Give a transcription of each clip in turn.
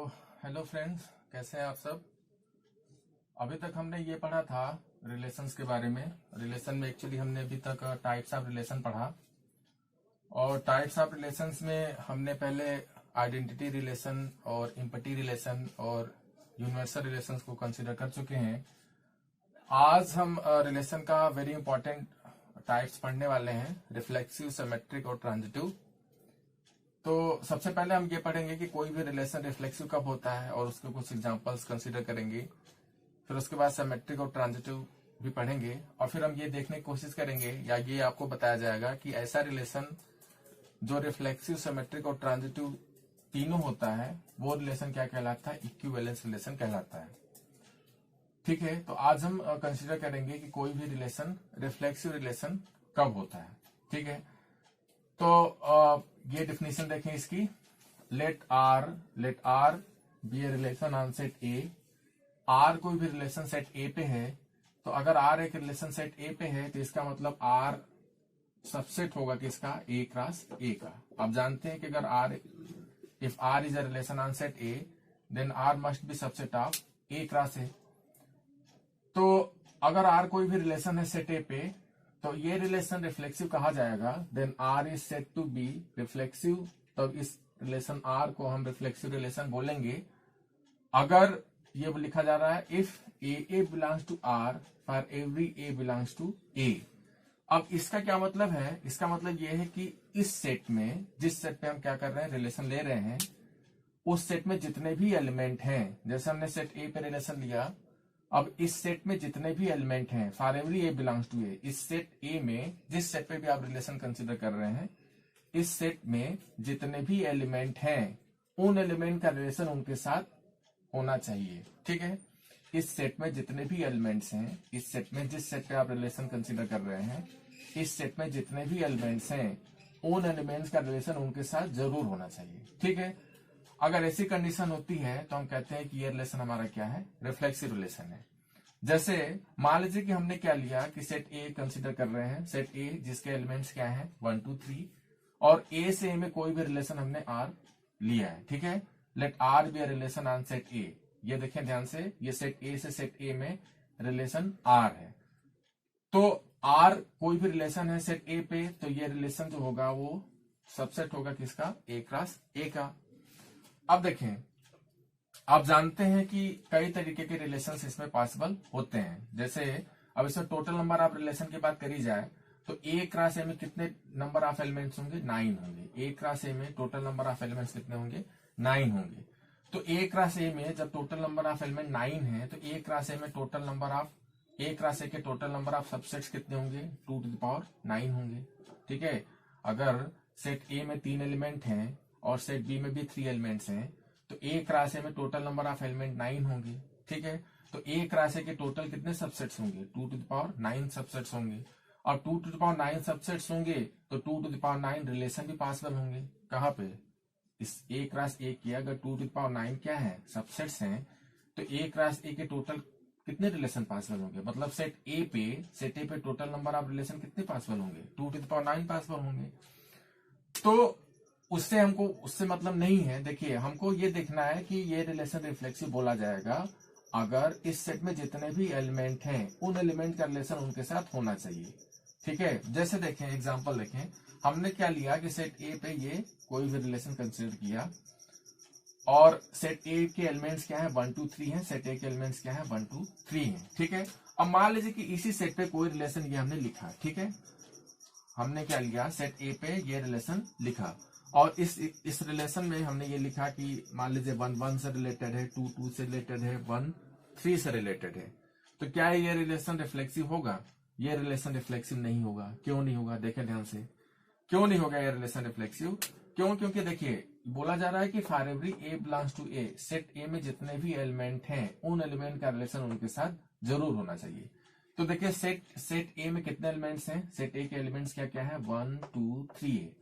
Hello friends, कैसे हैं आप सब। अभी तक हमने ये पढ़ा था रिलेशंस के बारे में। रिलेशन में एक्चुअली हमने अभी तक टाइप्स ऑफ रिलेशन पढ़ा, और टाइप्स ऑफ रिलेशंस में हमने पहले आइडेंटिटी रिलेशन और इम्पटी रिलेशन और यूनिवर्सल रिलेशंस को कंसीडर कर चुके हैं। आज हम रिलेशन का वेरी इंपॉर्टेंट टाइप्स पढ़ने वाले हैं, रिफ्लेक्सिव, सिमेट्रिक और ट्रांजिटिव। तो सबसे पहले हम ये पढ़ेंगे कि कोई भी रिलेशन रिफ्लेक्सिव कब होता है और उसके कुछ एग्जांपल्स कंसीडर करेंगे। फिर उसके बाद सिमेट्रिक और ट्रांजिटिव भी पढ़ेंगे, और फिर हम ये देखने की कोशिश करेंगे या ये आपको बताया जाएगा कि ऐसा रिलेशन जो रिफ्लेक्सिव, सिमेट्रिक और ट्रांजिटिव तीनों होता है वो रिलेशन क्या कहलाता है, इक्विवेलेंस रिलेशन कहलाता है। ठीक है, तो आज हम कंसीडर करेंगे कि कोई भी रिलेशन रिफ्लेक्सिव रिलेशन कब होता है। ठीक है, तो ये डिफिनेशन देखें इसकी। Let R be a relation on set A. R कोई भी रिलेशन सेट ए पे है, तो अगर आर एक रिलेशन सेट ए पे है तो इसका मतलब आर सबसेट होगा किसका, ए क्रॉस ए का। आप जानते हैं कि अगर R, if R is a relation on set A then R must be subset of A cross A. तो अगर आर कोई भी रिलेशन है सेट ए पे तो ये रिलेशन रिफ्लेक्सिव कहा जाएगा। Then R is set to be reflexive, तब इस रिलेशन आर को हम रिफ्लेक्सिव रिलेशन बोलेंगे। अगर ये लिखा जा रहा है if a belongs to R for every a belongs to a. अब इसका क्या मतलब है, इसका मतलब ये है कि इस सेट में, जिस सेट पे हम क्या कर रहे हैं, रिलेशन ले रहे हैं, उस सेट में जितने भी एलिमेंट हैं, जैसे हमने सेट ए पे रिलेशन लिया, अब इस सेट में जितने भी एलिमेंट हैं, for every a belongs to a, इस सेट ए में, जिस सेट पे भी आप रिलेशन कंसीडर कर रहे हैं, इस सेट में जितने भी एलिमेंट हैं उन एलिमेंट का रिलेशन उनके साथ होना चाहिए। ठीक है, इस सेट में जितने भी एलिमेंट्स हैं, इस सेट में, जिस सेट पे आप रिलेशन कंसीडर कर रहे हैं, इस सेट में जितने भी एलिमेंट्स हैं उन एलिमेंट्स का रिलेशन उनके साथ जरूर होना चाहिए। ठीक है, अगर ऐसी कंडीशन होती है तो हम कहते हैं कि ये रिलेशन हमारा क्या है, रिफ्लेक्सिव रिलेशन है। जैसे मान लीजिए कि हमने क्या लिया कि सेट ए कंसीडर कर रहे हैं, सेट ए जिसके एलिमेंट्स क्या हैं 1 2 3, और ए से ए में कोई भी रिलेशन हमने आर लिया है। ठीक है, let R be a relation on set A. ये देखें ध्यान से, ये सेट ए से सेट ए में रिलेशन आर है। तो आर कोई भी रिलेशन है सेट ए पे, तो ये रिलेशन जो होगा वो सबसेट होगा किसका, ए क्रॉस ए का। अब देखें, आप जानते हैं कि कई तरीके के रिलेशंस इसमें पॉसिबल होते हैं। जैसे अब इसमें टोटल नंबर ऑफ रिलेशन की बात करी जाए तो ए क्रॉस ए में कितने नंबर ऑफ एलिमेंट्स होंगे, 9 होंगे। ए क्रॉस ए में टोटल नंबर ऑफ एलिमेंट्स कितने होंगे, 9 होंगे। तो ए क्रॉस ए में जब टोटल नंबर ऑफ एलिमेंट 9 है तो ए क्रॉस ए में total number of, A cross ए के टोटल नंबर ऑफ सबसेट्स कितने होंगे, 2 टू द पावर 9 होंगे। ठीक है, अगर सेट ए में 3 एलिमेंट हैं और सेट बी में भी 3 एलिमेंट्स हैं तो ए क्रॉस ए में टोटल नंबर ऑफ एलिमेंट 9 होंगे। ठीक है, तो ए क्रॉस ए के टोटल कितने सबसेट्स होंगे, 2 टू द पावर 9 सबसेट्स होंगे। और 2 टू द पावर 9 सबसेट्स होंगे तो 2 टू द पावर 9 रिलेशन भी पॉसिबल होंगे। कहां पे, इस ए क्रॉस ए की अगर 2 टू द पावर 9 क्या है, सबसेट्स हैं, तो ए क्रॉस ए के टोटल कितने रिलेशन पॉसिबल होंगे, मतलब सेट ए पे टोटल नंबर ऑफ रिलेशन कितने पॉसिबल होंगे, 2 टू द पावर 9 पॉसिबल होंगे। तो उससे मतलब नहीं है। देखिए, हमको ये देखना है कि ये रिलेशन रिफ्लेक्सिव बोला जाएगा अगर इस सेट में जितने भी एलिमेंट हैं उन एलिमेंट का रिलेशन उनके साथ होना चाहिए। ठीक है, जैसे देखें, एग्जांपल देखें, हमने क्या लिया कि सेट ए पे ये कोई भी रिलेशन कंसीडर किया और सेट ए के एलिमेंट्स क्या है, 1 2 3 है, सेट ए के एलिमेंट्स क्या है, 1 2 3 है। ठीक है, अब मान लीजिए कि इसी सेट पे कोई रिलेशन ये हमने लिखा। ठीक है, हमने क्या लिया, सेट ए पे ये रिलेशन लिखा, और इस रिलेशन में हमने ये लिखा कि मान लीजिए 1 1 से रिलेटेड है, 2 2 से रिलेटेड है, 1 3 से रिलेटेड है। तो क्या ये रिलेशन रिफ्लेक्सिव होगा, ये रिलेशन रिफ्लेक्सिव नहीं होगा। क्यों नहीं होगा, देखें ध्यान से, क्यों नहीं होगा ये रिलेशन रिफ्लेक्सिव। क्यों, क्योंकि देखिए बोला जा रहा है कि for every a belongs to A, set A में जितने भी एलिमेंट हैं उन एलिमेंट का रिलेशन उनके साथ जरूर होना चाहिए। तो देखिए सेट ए में कितने एलिमेंट्स हैं, सेट ए के एलिमेंट्स क्या क्या है, 1 2 3 है।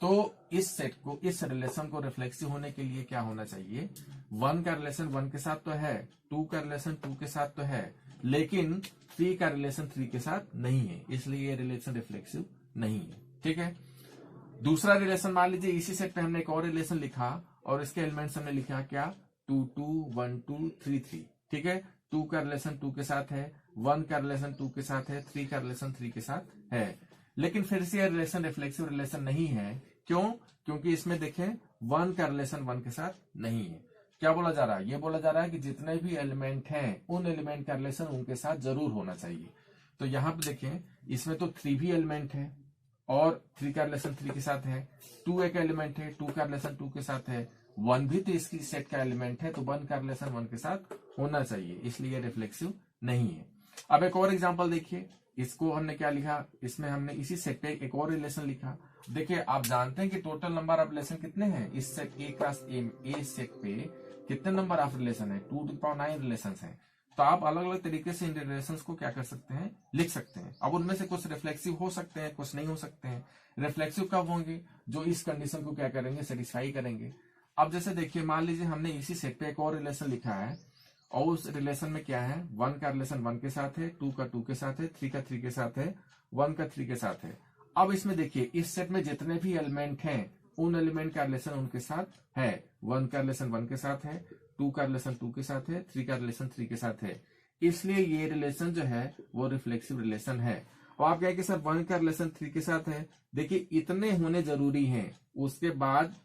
तो इस सेट को, इस रिलेशन को रिफ्लेक्सिव होने के लिए क्या होना चाहिए, 1 का रिलेशन 1 के साथ तो है, 2 का रिलेशन 2 के साथ तो है, लेकिन 3 का रिलेशन 3 के साथ नहीं है, इसलिए ये रिलेशन रिफ्लेक्सिव नहीं है। ठीक है, दूसरा रिलेशन मान लीजिए इसी सेट पे हमने एक और रिलेशन लिखा और इसके एलिमेंट्स हमने लिखा क्या, 2 2 1 2 3 3, ठीक है। 2 का रिलेशन 2 के साथ है, 1 का रिलेशन 2 के साथ है, 3 का रिलेशन 3 के साथ है। लेकिन फिर से यह रिलेशन रिफ्लेक्सिव रिलेशन नहीं है। क्यों? क्योंकि इसमें देखें 1 का रिलेशन 1 के साथ नहीं है। क्या बोला जा रहा है? ये बोला जा रहा है कि जितने भी एलिमेंट हैं उन एलिमेंट का रिलेशन उनके साथ जरूर होना चाहिए। तो यहां पे देखें, इसमें तो 3 भी एलिमेंट है और 3 का रिलेशन 3 के साथ है, 2 एक एलिमेंट है, 2 का रिलेशन 2 के साथ है, 1 भी तो इसकी सेट का एलिमेंट है, तो 1 का रिलेशन 1 के साथ होना चाहिए, इसलिए रिफ्लेक्सिव नहीं है। अब एक और एग्जांपल देखिए, इसको हमने क्या लिखा, इसमें हमने इसी सेट पे एक और रिलेशन लिखा। देखिए आप जानते हैं कि टोटल नंबर ऑफ रिलेशन कितने हैं इस सेट ए क्रॉस ए सेट पे, कितने नंबर ऑफ रिलेशन है? 2 to the power 9 रिलेशन है। तो आप अलग अलग तरीके से इन रिलेशंस को क्या कर सकते हैं, लिख सकते हैं। अब उनमें से कुछ रिफ्लेक्सिव हो सकते हैं, कुछ नहीं हो सकते हैं। रिफ्लेक्सिव कब होंगे? जो इस कंडीशन को क्या करेंगे, सेटिस्फाई करेंगे। अब जैसे देखिए, मान लीजिए हमने इसी सेट पे एक और रिलेशन लिखा है और उस रिलेशन में क्या है, 1 का रिलेशन 1 के साथ है, 2 का 2 के साथ है, 3 का 3 के साथ है, 1 का 3 के साथ है। अब इसमें देखिए, इस सेट में जितने भी एलिमेंट हैं उन एलिमेंट का रिलेशन उनके साथ है। 1 का रिलेशन 1 के साथ है, 2 का रिलेशन 2 के साथ है, 3 का रिलेशन 3 के साथ है, इसलिए ये रिलेशन जो है वो रिफ्लेक्सिव रिलेशन है। और आप कहें कि सर 1 का रिलेशन 3 के साथ है, देखिए इतने होने जरूरी हैं। उसके बाद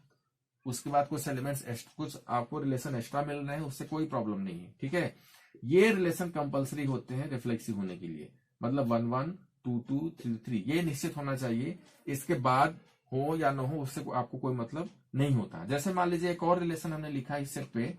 कुछ एलिमेंट्स, कुछ आपको रिलेशन एक्स्ट्रा मिल रहे हैं, उससे कोई प्रॉब्लम नहीं है, ठीक है। ये रिलेशन कंपलसरी होते हैं रिफ्लेक्सिव होने के लिए, मतलब 1 1 2 2 3 3 ये निश्चित होना चाहिए। इसके बाद हो या ना हो उससे आपको कोई मतलब नहीं होता। जैसे मान लीजिए एक और रिलेशन हमने लिखा इस सेट पे,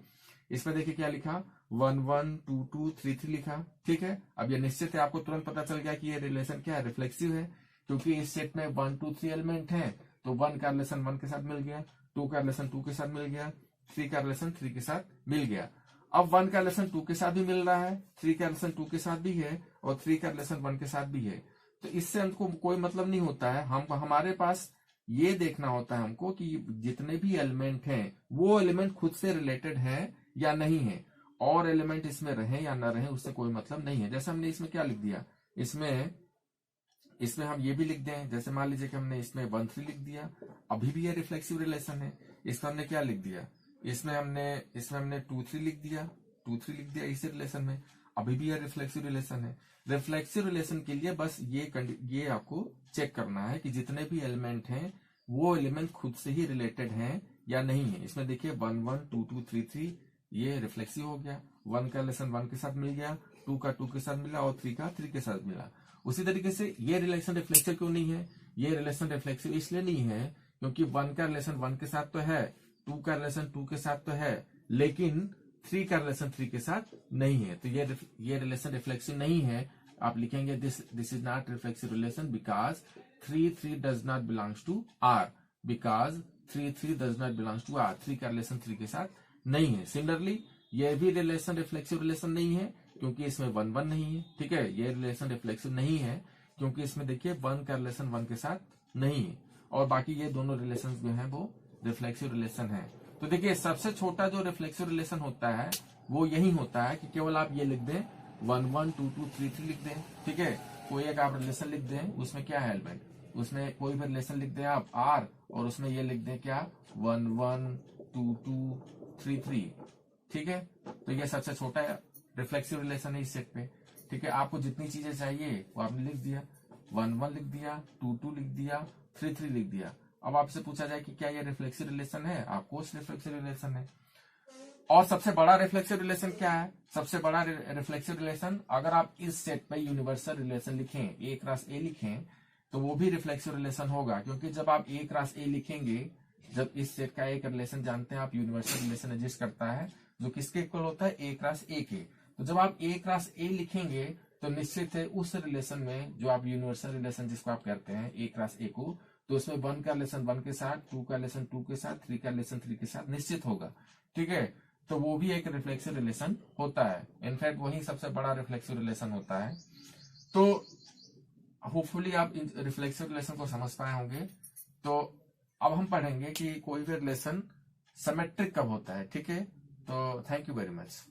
इसमें देखिए क्या लिखा, 1 1 2 2 3 3 लिखा, ठीक है। अब ये निश्चित है, आपको तुरंत पता चल गया कि ये रिलेशन क्या है, रिफ्लेक्सिव है, क्योंकि इस सेट में 1 2 3 एलिमेंट है। तो 1 का रिलेशन 1 के साथ मिल गया, 2 का रिलेशन 2 के साथ मिल गया, 3 का रिलेशन 3 के साथ मिल गया। अब 1 का रिलेशन 2 के साथ भी मिल रहा है, 3 का रिलेशन 2 के साथ भी है और 3 का रिलेशन 1 के साथ भी है। तो इससे हमको कोई मतलब नहीं होता है। हमारे पास ये देखना होता है हमको कि जितने भी एलिमेंट हैं वो एलिमेंट खुद से रिलेटेड है या नहीं है, और एलिमेंट इसमें रहे या ना रहे उससे कोई मतलब नहीं है। जैसे हमने इसमें क्या लिख दिया, इसमें हम ये भी लिख दें, जैसे मान लीजिए कि हमने इसमें 1 3 लिख दिया, अभी भी ये रिफ्लेक्सिव रिलेशन है। इसमें हमने क्या लिख दिया, इसमें हमने 2 3 लिख दिया, 2 3 लिख दिया इसी रिलेशन में, अभी भी ये रिफ्लेक्सिव रिलेशन है। रिफ्लेक्सिव रिलेशन के लिए बस ये आपको चेक करना है कि जितने भी एलिमेंट हैं वो एलिमेंट खुद से ही रिलेटेड हैं या नहीं है। इसमें देखिए 1 1 2 2 3 3 ये रिफ्लेक्सिव हो गया, 1 का रिलेशन 1 के साथ मिल गया, 2 का 2 के साथ मिला और 3 का 3 के साथ मिला। उसी तरीके से ये रिलेशन रिफ्लेक्सिव क्यों नहीं है? ये रिलेशन रिफ्लेक्सिव इसलिए नहीं है क्योंकि 1 का रिलेशन 1 के साथ तो है, 2 का रिलेशन 2 के साथ तो है, लेकिन 3 का रिलेशन 3 के साथ नहीं है। तो ये रिलेशन रिफ्लेक्सिव नहीं है। आप लिखेंगे this is not reflexive relation because 3 3 does not belongs to R, because 3 3 does not belongs to R, 3 का रिलेशन 3 के साथ नहीं है। सिमिलरली ये भी रिलेशन रिफ्लेक्सिव रिलेशन नहीं है क्योंकि इसमें 1 1 नहीं है, ठीक है। ये रिलेशन रिफ्लेक्सिव नहीं है क्योंकि इसमें देखिए 1 का रिलेशन 1 के साथ नहीं है, और बाकी ये दोनों रिलेशन जो है वो रिफ्लेक्सिव रिलेशन है। तो देखिए सबसे छोटा जो रिफ्लेक्सिव रिलेशन होता है वो यही होता है कि केवल आप ये लिख दें 1 1 2 2 3 3 लिख दें, ठीक है। कोई एक आप रिलेशन लिख दें, उसमें क्या है एलिमेंट, उसमें कोई भी रिलेशन लिख दें आप आर, और उसमें ये लिख दें क्या 1 1 2 2 3 3, ठीक है। तो ये सबसे छोटा रिफ्लेक्सिव रिलेशन है इस सेट पे, ठीक है। आपको जितनी चीजें चाहिए वो आपने लिख दिया, 1 1 लिख दिया, 2 2 लिख दिया, 3 3 लिख दिया। अब आपसे पूछा जाए कि क्या ये रिफ्लेक्सिव रिलेशन है, आपको रिफ्लेक्सिव रिलेशन है। और सबसे बड़ा रिफ्लेक्सिव रिलेशन क्या है? सबसे बड़ा रिफ्लेक्सिव रिलेशन, अगर आप इस सेट पे यूनिवर्सल रिलेशन लिखें, ए क्रॉस ए लिखें, तो वो भी रिफ्लेक्सिव रिलेशन होगा, क्योंकि जब आप ए क्रॉस ए लिखेंगे, जब इस सेट का एक रिलेशन जानते हैं आप, यूनिवर्सल रिलेशन एग्जिस्ट करता है जो किसके इक्वल होता है, ए क्रॉस ए के। तो जब आप ए क्रॉस ए लिखेंगे तो निश्चित है उस रिलेशन में जो आप यूनिवर्सल रिलेशन जिसको आप कहते हैं ए क्रॉस ए को, तो उसमें 1 का रिलेशन 1 के साथ, 2 का रिलेशन 2 के साथ, 3 का रिलेशन 3 के साथ निश्चित होगा, ठीक है। तो वो भी एक रिफ्लेक्सिव रिलेशन होता है, इनफैक्ट वही सबसे बड़ा रिफ्लेक्सिव रिलेशन होता है। तो होपफुली आप रिफ्लेक्सिव रिलेशन को समझ पाए होंगे। तो अब हम पढ़ेंगे कि कोई भी रिलेशन सिमेट्रिक कब होता है, ठीक है। तो थैंक यू वेरी मच।